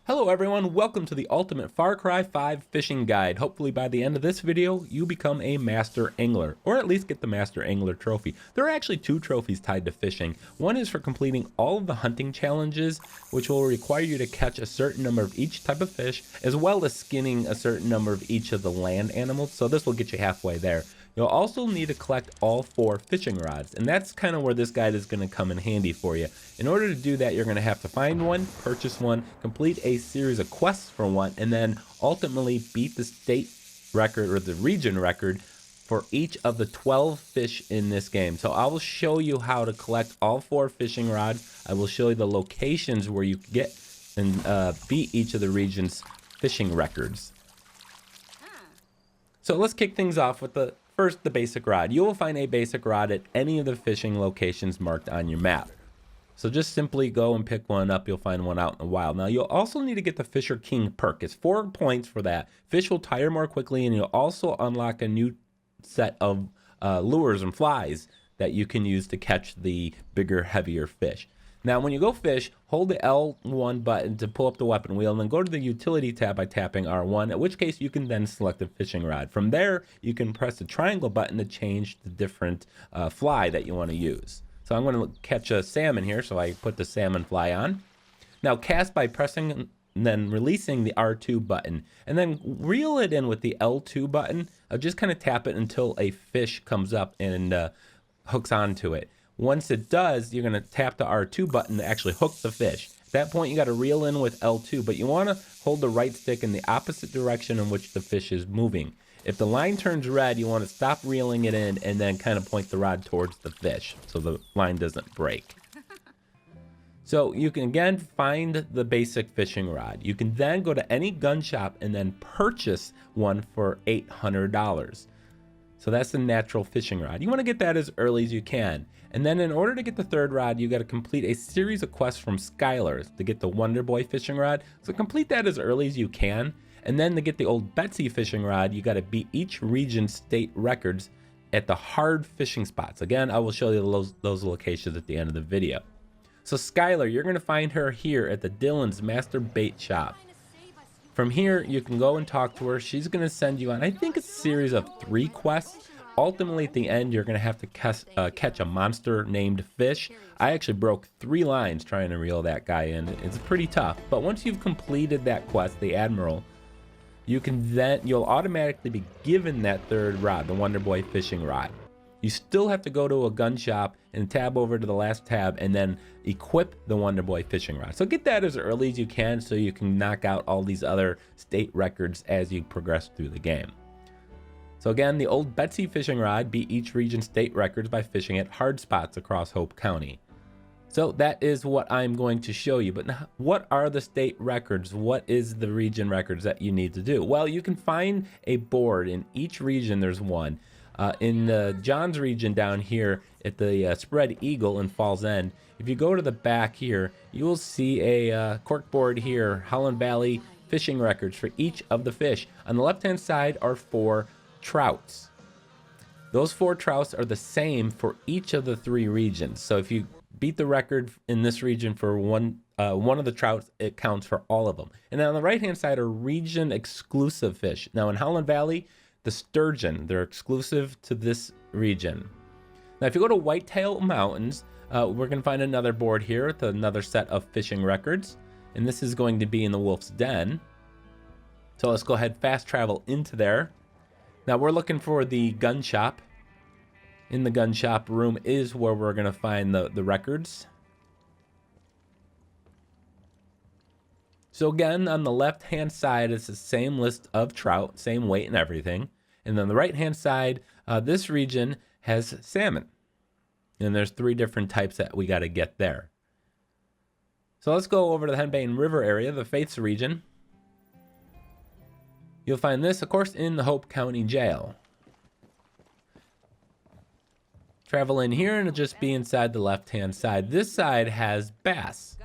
Hello everyone, welcome to the ultimate Far Cry 5 fishing guide. Hopefully by the end of this video, you become a master angler, or at least get the master angler trophy. There are actually two trophies tied to fishing. One is for completing all of the hunting challenges, which will require you to catch a certain number of each type of fish, as well as skinning a certain number of each of the land animals, so this will get you halfway there. You'll also need to collect all 4 fishing rods, and that's kind of where this guide is going to come in handy for you. In order to do that, you're going to have to find one, purchase one, complete a series of quests for one, and then ultimately beat the state record or the region record for each of the 12 fish in this game. So I will show you how to collect all 4 fishing rods. I will show you the locations where you can get and beat each of the region's fishing records. So let's kick things off with the basic rod. You will find a basic rod at any of the fishing locations marked on your map. So just simply go and pick one up. You'll find one out in the wild. Now you'll also need to get the Fisher King perk. It's 4 points for that. Fish will tire more quickly, and you'll also unlock a new set of lures and flies that you can use to catch the bigger, heavier fish. Now when you go fish, hold the L1 button to pull up the weapon wheel, and then go to the utility tab by tapping R1, in which case you can then select a fishing rod. From there, you can press the triangle button to change the different fly that you want to use. So I'm going to catch a salmon here, so I put the salmon fly on. Now cast by pressing and then releasing the R2 button, and then reel it in with the L2 button. Just kind of tap it until a fish comes up and hooks onto it. Once it does, you're going to tap the R2 button to actually hook the fish. At that point, you got to reel in with L2, but you want to hold the right stick in the opposite direction in which the fish is moving. If the line turns red, you want to stop reeling it in and then kind of point the rod towards the fish so the line doesn't break. So you can again find the basic fishing rod. You can then go to any gun shop and then purchase one for $800. So that's the natural fishing rod. You want to get that as early as you can. And then in order to get the third rod, you got to complete a series of quests from Skylar to get the Wonderboy fishing rod. So complete that as early as you can. And then to get the old Betsy fishing rod, you got to beat each region's state records at the hard fishing spots. Again, I will show you those locations at the end of the video. So Skylar, you're going to find her here at the Dillon's Master Bait Shop. From here, you can go and talk to her. She's going to send you on, I think, a series of 3 quests. Ultimately, at the end, you're going to have to catch a monster named fish. I actually broke 3 lines trying to reel that guy in. It's pretty tough. But once you've completed that quest, the Admiral, you'll automatically be given that third rod, the Wonderboy fishing rod. You still have to go to a gun shop and tab over to the last tab and then equip the Wonderboy fishing rod. So get that as early as you can so you can knock out all these other state records as you progress through the game. So again, the old Betsy fishing rod beat each region's state records by fishing at hard spots across Hope County. So that is what I'm going to show you. But now, what are the state records? What is the region records that you need to do? Well, you can find a board. In each region there's one. In John's region down here at the Spread Eagle in Falls End, if you go to the back here, you will see a cork board here, Holland Valley fishing records for each of the fish. On the left-hand side are 4 trouts. Those 4 trouts are the same for each of the 3 regions. So if you beat the record in this region for one of the trouts, it counts for all of them. And then on the right-hand side are region-exclusive fish. Now in Holland Valley, the sturgeon, they're exclusive to this region. Now if you go to Whitetail Mountains, we're going to find another board here with another set of fishing records, and this is going to be in the Wolf's Den. So let's go ahead, fast travel into there. Now we're looking for the gun shop. In the gun shop room is where we're going to find the records. So again, on the left-hand side, it's the same list of trout, same weight and everything. And then the right-hand side, this region has salmon. And there's 3 different types that we got to get there. So let's go over to the Henbane River area, the Faiths region. You'll find this, of course, in the Hope County Jail. Travel in here and it'll just be inside the left-hand side. This side has bass.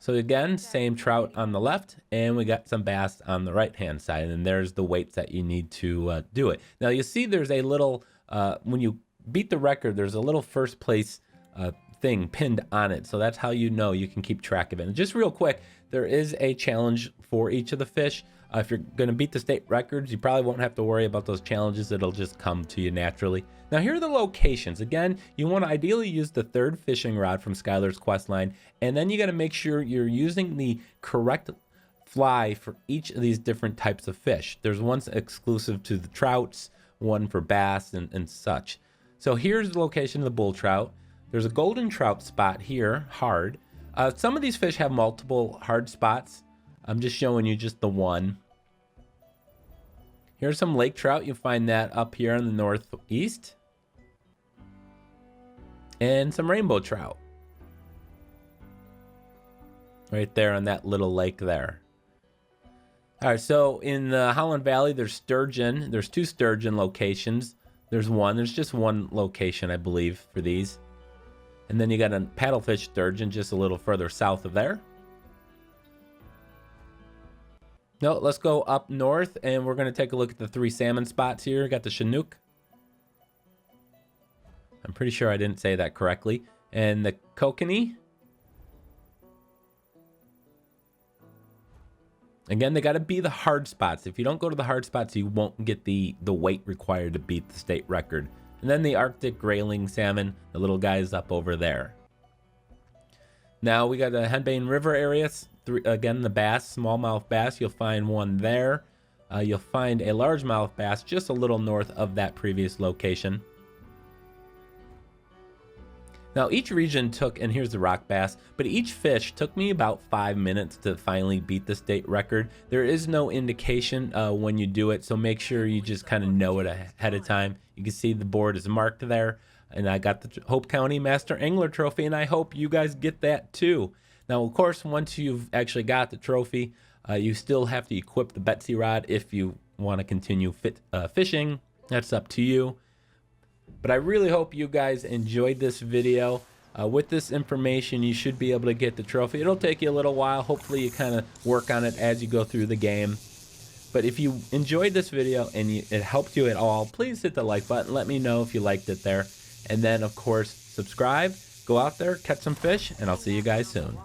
So again, same trout on the left, and we got some bass on the right-hand side, and there's the weights that you need to do it. Now you see there's a little, when you beat the record, there's a little first place thing pinned on it. So that's how you know you can keep track of it. And just real quick, there is a challenge for each of the fish. If you're going to beat the state records, you probably won't have to worry about those challenges. It'll just come to you naturally. Now, here are the locations. Again, you want to ideally use the 3rd fishing rod from Skylar's quest line, and then you got to make sure you're using the correct fly for each of these different types of fish. There's one exclusive to the trouts, one for bass and such. So here's the location of the bull trout. There's a golden trout spot here, hard. Some of these fish have multiple hard spots. I'm just showing you just the one. Here's some lake trout. You'll find that up here in the northeast. And some rainbow trout. Right there on that little lake there. All right, so in the Holland Valley, there's sturgeon. There's 2 sturgeon locations. There's just one location, I believe, for these. And then you got a paddlefish sturgeon just a little further south of there. No, let's go up north, and we're going to take a look at the 3 salmon spots here. Got the Chinook. I'm pretty sure I didn't say that correctly. And the Kokanee. Again, they got to be the hard spots. If you don't go to the hard spots, you won't get the weight required to beat the state record. And then the Arctic grayling salmon, the little guys up over there. Now we got the Henbane River areas. Again, the bass, smallmouth bass, you'll find one there. You'll find a largemouth bass just a little north of that previous location. Now each region took, and here's the rock bass, but each fish took me about 5 minutes to finally beat the state record. There is no indication when you do it, so make sure you just kind of know it ahead of time. You can see the board is marked there, and I got the Hope County Master Angler Trophy, and I hope you guys get that too. Now, of course, once you've actually got the trophy, you still have to equip the Betsy rod if you want to continue fishing. That's up to you. But I really hope you guys enjoyed this video. With this information, you should be able to get the trophy. It'll take you a little while. Hopefully, you kind of work on it as you go through the game. But if you enjoyed this video and it helped you at all, please hit the like button. Let me know if you liked it there. And then, of course, subscribe. Go out there, catch some fish, and I'll see you guys soon.